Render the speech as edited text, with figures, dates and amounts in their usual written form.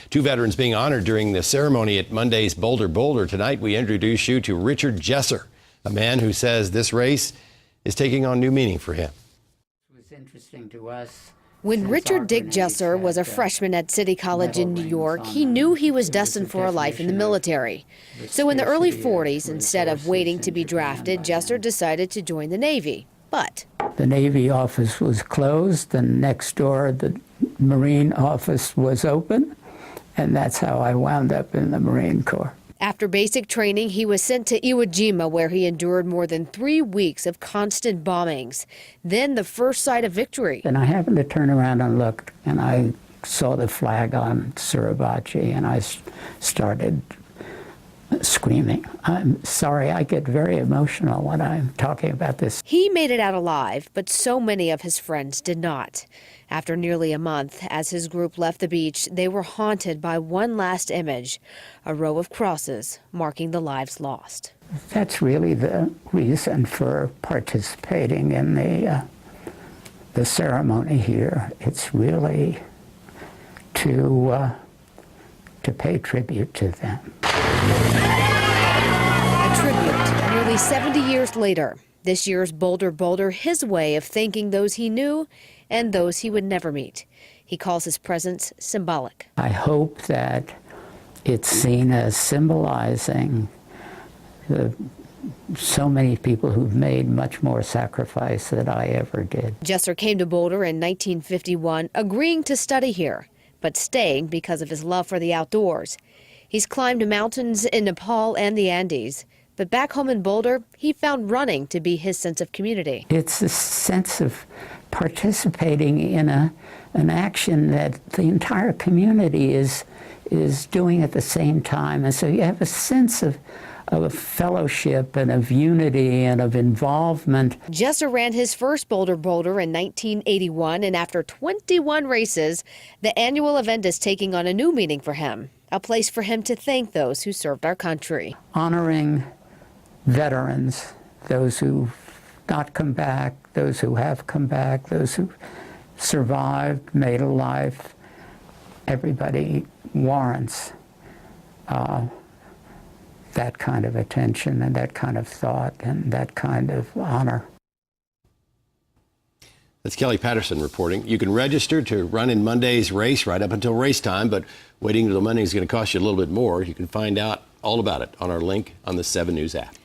Two veterans being honored during the ceremony at Monday's Bolder Boulder. Tonight, we introduce you to Richard Jesser, a man who says this race is taking on new meaning for him. It was interesting to us. When Richard Dick Jesser was a freshman at City College in New York, he knew he was destined for a life in the military. So in the early 40s, instead of waiting to be drafted, Jesser decided to join the Navy. But the Navy office was closed, and next door the Marine office was open, and that's how I wound up in the Marine Corps. after basic training, he was sent to Iwo Jima, where he endured more than 3 weeks of constant bombings. Then the first sight of victory. And I happened to turn around and look, and I saw the flag on Suribachi, and I started screaming. I'm sorry, I get very emotional when I'm talking about this. He made it out alive, but so many of his friends did not. After nearly a month, as his group left the beach, they were haunted by one last image, a row of crosses marking the lives lost. That's really the reason for participating in the ceremony here. It's really to pay tribute to them. A tribute nearly 70 years later. This year's Bolder Boulder, his way of thanking those he knew and those he would never meet. He calls his presence symbolic. I hope that it's seen as symbolizing so many people who've made much more sacrifice than I ever did. Jesser came to Boulder in 1951, agreeing to study here, but staying because of his love for the outdoors. He's climbed mountains in Nepal and the Andes. But back home in Boulder, he found running to be his sense of community. It's a sense of participating in an action that the entire community is doing at the same time. And so you have a sense of fellowship and of unity and of involvement. Jesser ran his first Bolder Boulder in 1981, and after 21 races, the annual event is taking on a new meaning for him, a place for him to thank those who served our country. Honoring veterans, those who've not come back, those who have come back, those who survived, made a life. Everybody warrants that kind of attention and that kind of thought and that kind of honor. That's Kelly Patterson reporting. You can register to run in Monday's race right up until race time, but waiting until Monday is going to cost you a little bit more. You can find out all about it on our link on the 7 News app.